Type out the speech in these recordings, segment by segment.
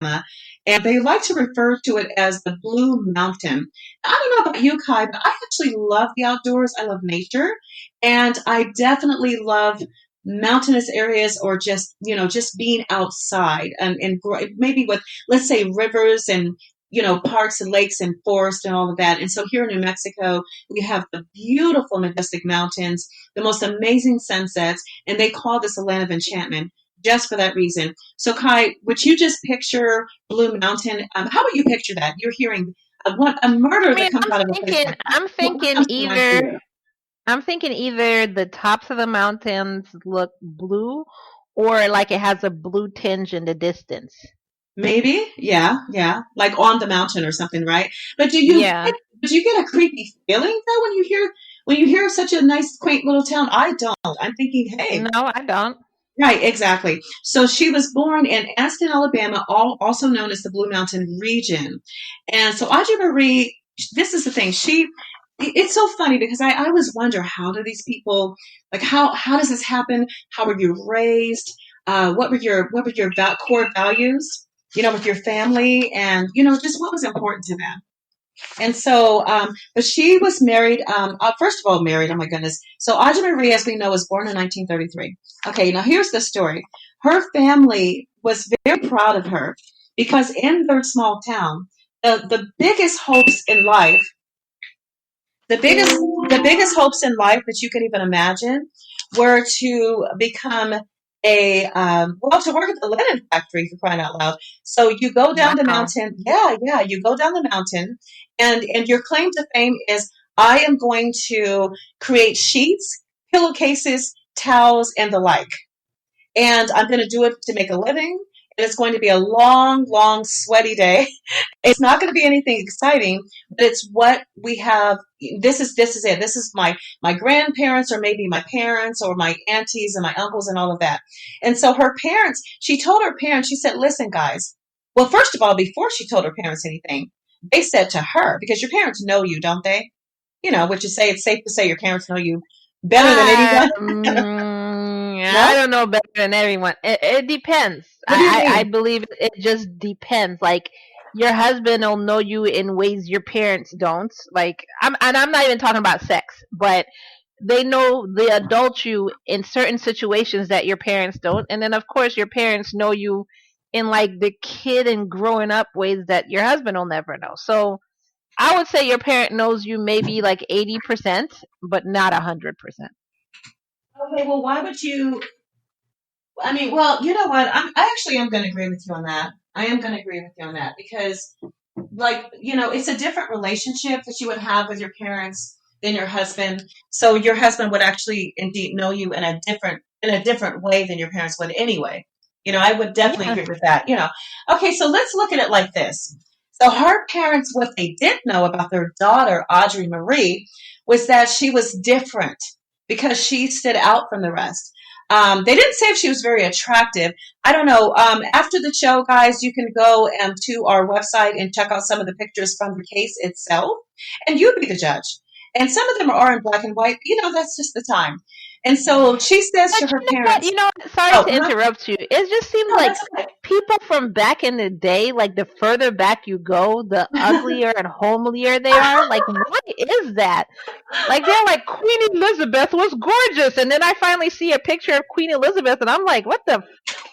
and they like to refer to it as the Blue Mountain. I don't know about you, Kai, but I actually love the outdoors. I love nature, and I definitely love mountainous areas or just just being outside and maybe with, let's say, rivers and parks and lakes and forest and all of that. And so here in New Mexico we have the beautiful majestic mountains, the most amazing sunsets, and they call this a land of enchantment just for that reason. So Kai, would you just picture Blue Mountain? How would you picture that? You're hearing a murder I that mean, comes out of a place like that. What comes to mind for you? I'm thinking either the tops of the mountains look blue or like it has a blue tinge in the distance. Maybe, yeah, yeah, like on the mountain or something, right? But Yeah. do you get a creepy feeling though when you hear such a nice, quaint little town? I don't. I'm thinking, hey, No, I don't. right, exactly. So she was born in Aston, Alabama, also known as the Blue Mountain region. And so Audrey Marie, this is the thing. It's so funny because I always wonder, how do these people, like, how does this happen? How were you raised? What were your core values? With your family, and just what was important to them. And so, but she was married, first of all, married, oh my goodness. So Audrey Marie, as we know, was born in 1933. Okay, now here's the story. Her family was very proud of her because in their small town, the biggest hopes in life, the biggest hopes in life that you could even imagine were to become to work at the linen factory, for crying out loud. So you go down the Wow. mountain. Yeah, yeah, you go down the mountain, and your claim to fame is, I am going to create sheets, pillowcases, towels, and the like, and I'm going to do it to make a living. And it's going to be a long, long, sweaty day. It's not going to be anything exciting, but it's what we have. This is it. This is my grandparents, or maybe my parents, or my aunties and my uncles and all of that. And so her parents, she told her parents, she said, listen, guys. Well, first of all, before she told her parents anything, they said to her, because your parents know you, don't they? Would you say it's safe to say your parents know you better than anyone? I No? don't know better than everyone. It depends. What do you I mean? believe it just depends. Like your husband will know you in ways your parents don't. I'm not even talking about sex, but they know the adult you in certain situations that your parents don't. And then of course your parents know you in like the kid and growing up ways that your husband will never know. So I would say your parent knows you maybe like 80%, but not 100%. Okay, well, why would you? I mean, well, you know what? I actually am going to agree with you on that. I am going to agree with you on that because, like, it's a different relationship that you would have with your parents than your husband. So your husband would actually indeed know you in a different way than your parents would anyway. I would definitely Yeah. agree with that. Okay, so let's look at it like this. So her parents, what they did know about their daughter, Audrey Marie, was that she was different because she stood out from the rest. They didn't say if she was very attractive. I don't know. After the show, guys, you can go to our website and check out some of the pictures from the case itself, and you be the judge. And some of them are in black and white. That's just the time. And so she says to But her you know what? parents, Sorry "Oh, to huh? interrupt you. It just seems No, like that's okay." people from back in the day, like the further back you go, the uglier and homelier they are. Like, what is that? Like, they're like, Queen Elizabeth was gorgeous. And then I finally see a picture of Queen Elizabeth and I'm like, what the?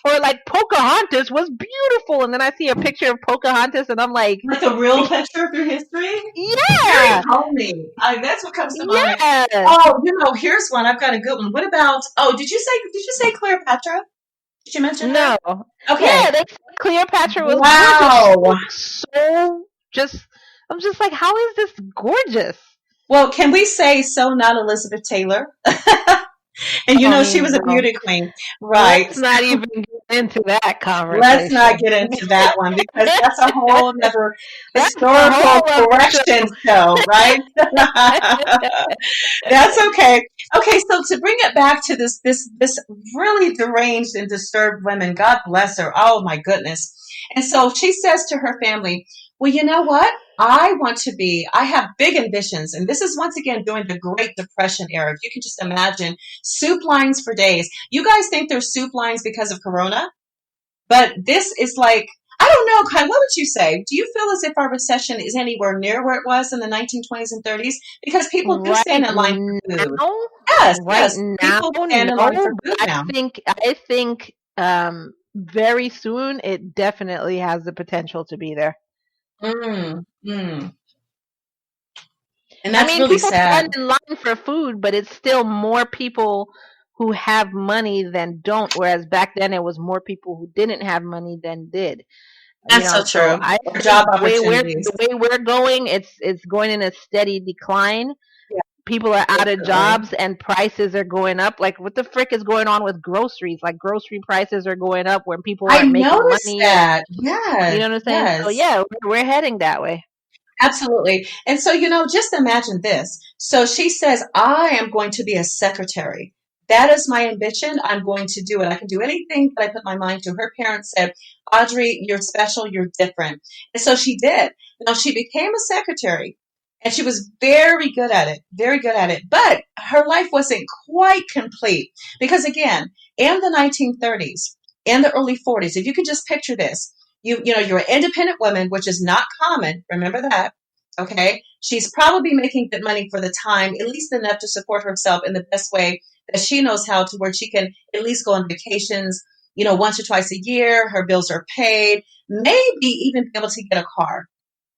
Or like Pocahontas was beautiful. And then I see a picture of Pocahontas and I'm like, Like a real picture of your history. Very yeah, homey. That's what comes to mind. yes. Oh, here's one. I've got a good one. What about? Oh, did you say Cleopatra? Did you mention her? No. Okay. Yeah, they said Cleopatra was gorgeous. She Wow. looked so just. I'm just like, how is this gorgeous? Well, can we say so not Elizabeth Taylor? And I she mean, was a well, beauty queen, right? let's not even get into that Let's not conversation. get into that one because that's a whole other That's a historical whole other correction show, right? That's okay. Okay, so to bring it back to this really deranged and disturbed woman, God bless her. Oh my goodness. And so she says to her family, well, you know what? I have big ambitions. And this is once again during the Great Depression era. If you can just imagine soup lines for days. You guys think there's soup lines because of Corona? But this is like, I don't know, Kai, what would you say? Do you feel as if our recession is anywhere near where it was in the 1920s and 30s? Because people do stand Right in line for food. now, Yes, right yes. now, People stand in line no, for but food now. I think very soon it definitely has the potential to be there. Mm, mm. And I that's mean, really people stand sad. in line for food, but it's still more people who have money than don't. Whereas back then, it was more people who didn't have money than did. That's so So true. I Or think job opportunities. the way we're going, it's going in a steady decline. Yeah, People are out of definitely. jobs and prices are going up. Like what the frick is going on with groceries? Like grocery prices are going up when people I aren't making noticed money, and that. you Yes, know what I'm saying? So yes. yeah, we're heading that way. Absolutely. And so, just imagine this. So she says, I am going to be a secretary. That is my ambition. I'm going to do it. I can do anything that I put my mind to. Her parents said, Audrey, you're special. You're different. And so she did. Now she became a secretary and she was very good at it, very good at it. But her life wasn't quite complete because again, in the 1930s, in the early 40s, if you could just picture this, you're an independent woman, which is not common. Remember that. Okay. She's probably making good money for the time, at least enough to support herself in the best way that she knows how to, where she can at least go on vacations, once or twice a year. Her bills are paid, maybe even be able to get a car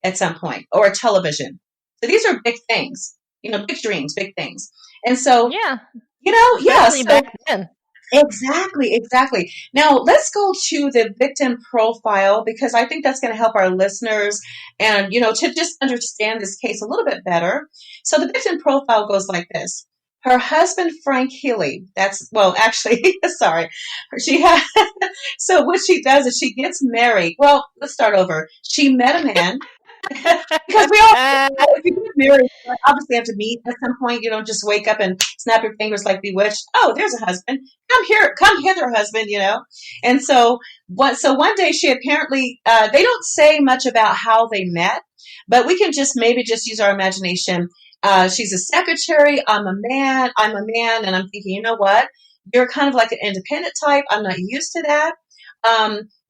at some point or a television. So these are big things, big dreams, big things. And so, Yeah, yeah. especially So back then. exactly, exactly. Now let's go to the victim profile because I think that's going to help our listeners and, to just understand this case a little bit better. So the victim profile goes like this. Her husband, Frank Healy, well, actually, sorry. She had, so what she does is she gets married. Well, let's start over. She met a man because we all, if you get married, you obviously have to meet at some point. You don't just wake up and snap your fingers like bewitched. Oh, there's a husband. Come here, come hither, husband. And so So one day she apparently, they don't say much about how they met, but we can just maybe just use our imagination. She's a secretary. I'm a man. I'm a man, and I'm thinking, you know what? You're kind of like an independent type. I'm not used to that.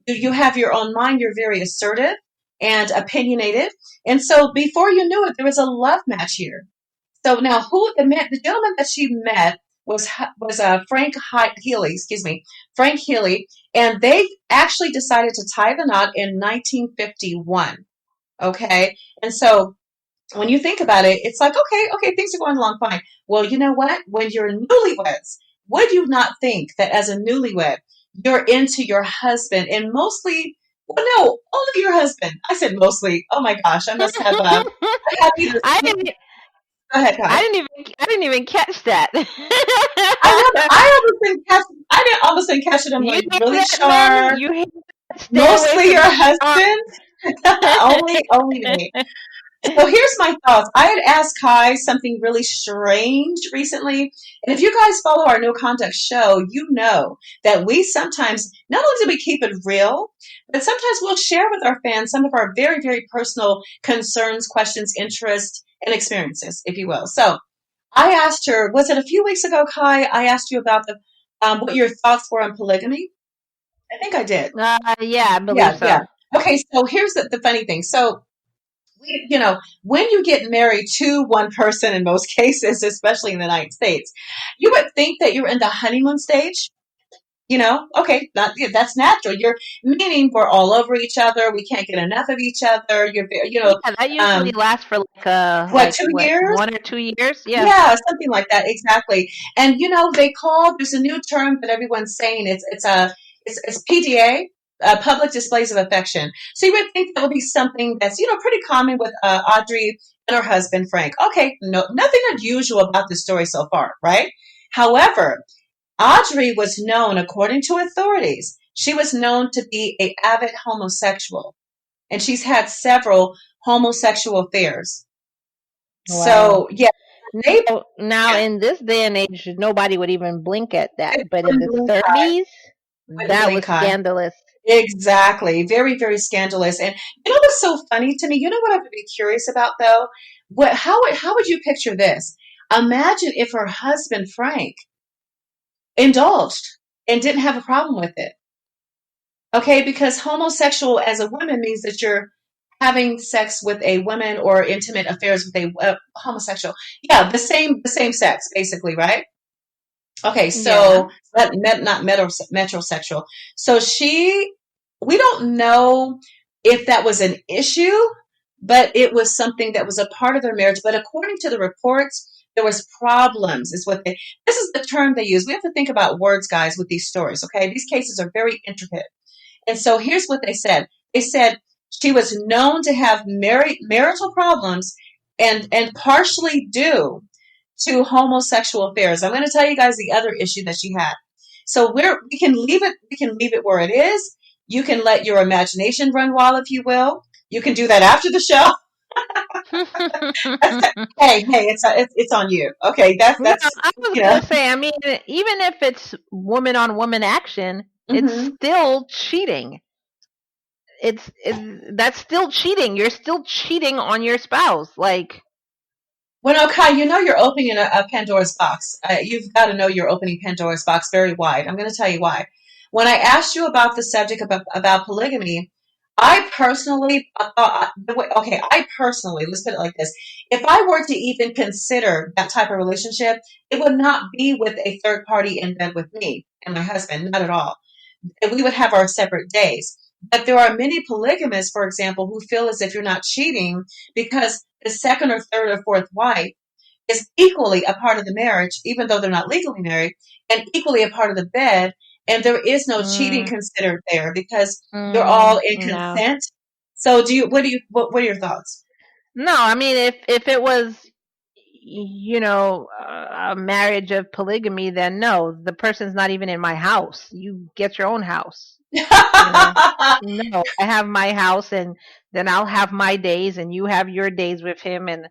You have your own mind. You're very assertive and opinionated. And so before you knew it, there was a love match here. So now the gentleman that she met was Frank Healy, excuse me, Frank Healy, and they actually decided to tie the knot in 1951. Okay, and so when you think about it, it's like okay, things are going along fine. Well, you know what? When you're newlyweds, would you not think that as a newlywed, you're into your husband and mostly, well, no, only your husband. I said mostly. Oh my gosh, I must have I have either. I Go didn't. ahead, Kai. I didn't even catch that. I know. I didn't almost didn't catch it. I'm You like, hear really, that, men? Char? You hear that? Stay away Mostly from your Char. husband? Only me. So here's my thoughts. I had asked Kai something really strange recently. And if you guys follow our No Conduct show, you know that we sometimes, not only do we keep it real, but sometimes we'll share with our fans some of our very, very personal concerns, questions, interests, and experiences, if you will. So I asked her, was it a few weeks ago, Kai? I asked you about what your thoughts were on polygamy. I think I did. Yeah, I believe Yeah, yeah. so. Okay, so here's the funny thing. So when you get married to one person in most cases, especially in the United States, you would think that you're in the honeymoon stage. Okay, yeah, that's natural. You're meaning we're all over each other. We can't get enough of each other. Yeah, that usually lasts for What, like 2 years? what 1 or 2 years. Yeah. Yeah, something like that, exactly. And there's a new term that everyone's saying. It's PDA, public displays of affection. So you would think that would be something that's pretty common with Audrey and her husband Frank. Okay, no, nothing unusual about this story so far, right? However, Audrey was known, according to authorities, she was known to be a avid homosexual, and she's had several homosexual affairs. Wow. So yeah, they Now yeah, in this day and age, nobody would even blink at that. But in the blink eye, 30s, wouldn't that was blink eye. scandalous. Exactly. Very, very scandalous. And what's so funny to me? You know what I would be curious about though? How would you picture this? Imagine if her husband Frank indulged and didn't have a problem with it. Okay, because homosexual as a woman means that you're having sex with a woman or intimate affairs with a homosexual. Yeah, the same sex, basically, right? Okay, Yeah. so not metrosexual. So we don't know if that was an issue, but it was something that was a part of their marriage. But according to the reports, there was problems. This is the term they use. We have to think about words, guys, with these stories. Okay, these cases are very intricate. And so here's what they said. They said she was known to have marital problems and partially due to homosexual affairs. I'm going to tell you guys the other issue that she had. So we can leave it where it is. You can let your imagination run wild if you will. You can do that after the show. Hey, it's on you. Okay, No, that's I was you know. gonna say. I mean, even if it's woman on woman action, it's Mm-hmm. still cheating. That's still cheating. You're still cheating on your spouse. Like, Well, no, Kai, you know you're opening a Pandora's box. You've got to know you're opening Pandora's box very wide. I'm going to tell you why. When I asked you about the subject about polygamy, I personally thought, okay, I personally, let's put it like this. If I were to even consider that type of relationship, it would not be with a third party in bed with me and my husband, not at all. And we would have our separate days. But there are many polygamists, for example, who feel as if you're not cheating because the second or third or fourth wife is equally a part of the marriage, even though they're not legally married, and equally a part of the bed. And there is no cheating mm, considered there because they're all in no, consent. So, what are your thoughts? no. I mean, if it was, a marriage of polygamy, then no, the person's not even in my house. You get your own house. You know, no, I have my house, and then I'll have my days, and you have your days with him, and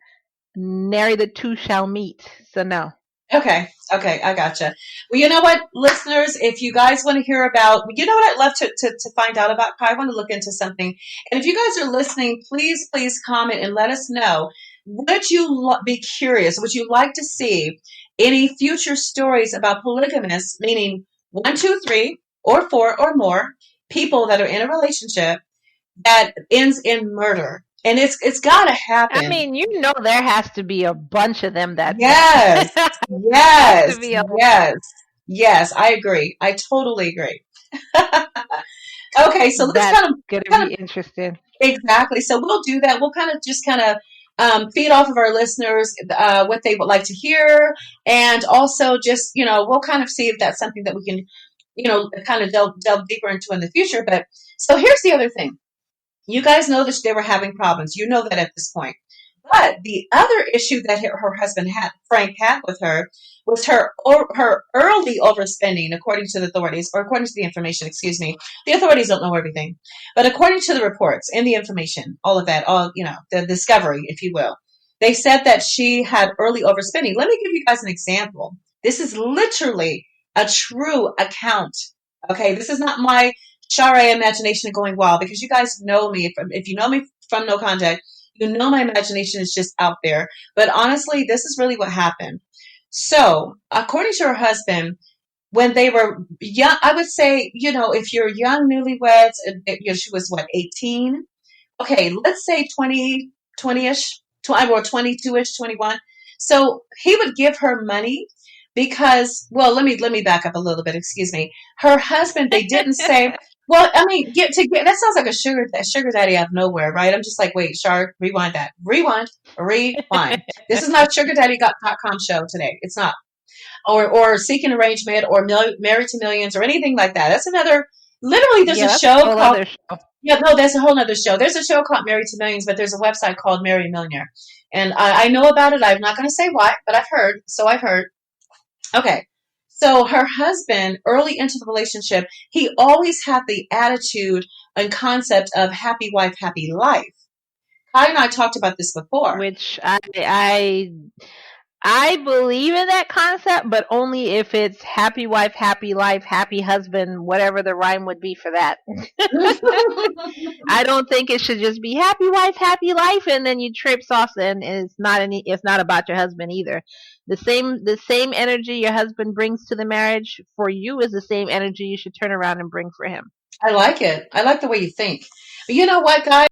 nary the two shall meet. So no. Okay, okay, I gotcha. Well, you know what, listeners, if you guys want to hear about, you know what I'd love to find out about, I want to look into something. And if you guys are listening, please comment and let us know. Would you be curious? Would you like to see any future stories about polygamists, meaning one, two, three, or four or more people that are in a relationship that ends in murder? And it's got to I happen. mean, there has to be a bunch of them that Yes, has to yes, be a yes, yes. I agree. I totally agree. Okay, so let's that's gonna kind be of interesting. exactly. So we'll do that. We'll kind of feed off of our listeners what they would like to hear, and also just we'll kind of see if that's something that we can kind of delve deeper into in the future. But so here's the other thing. You guys know that they were having problems. You know that at this point. But the other issue that her husband had, Frank had with her, was her early overspending, according to the authorities, or according to the information. Excuse me, the authorities don't know everything, but according to the reports and the information, all of that, all the discovery, if you will, they said that she had early overspending. Let me give you guys an example. This is literally a true account. Okay, this is not my Share imagination going wild because you guys know me. If you know me from No Contact, you know my imagination is just out there. But honestly, this is really what happened. So, according to her husband, when they were young, I would say, if you're young newlyweds, she was what, 18? Okay, let's say 20, 20-ish, or 22-ish, 21. So he would give her money because, well, let me back up a little bit. Excuse me. Her husband, they didn't say, well, I mean, that sounds like a sugar daddy out of nowhere, right? I'm just like, wait, Char, rewind that. Rewind. This is not sugardaddy.com show today. It's not. Or Seeking Arrangement or Married to Millions or anything like that. That's another, literally, there's Yeah, a that's a show whole called other show. yeah, no, that's a whole nother show. There's a show called Married to Millions, but there's a website called Marry a Millionaire. And I know about it. I'm not going to say why, but I've heard. So I've heard. Okay. So her husband, early into the relationship, he always had the attitude and concept of happy wife, happy life. Kai and I talked about this before. Which I believe in that concept, but only if it's happy wife, happy life, happy husband, whatever the rhyme would be for that. I don't think it should just be happy wife, happy life, and then you traipse off, and it's not about your husband either. The same energy your husband brings to the marriage for you is the same energy you should turn around and bring for him. I like it. I like the way you think. But you know what, guys?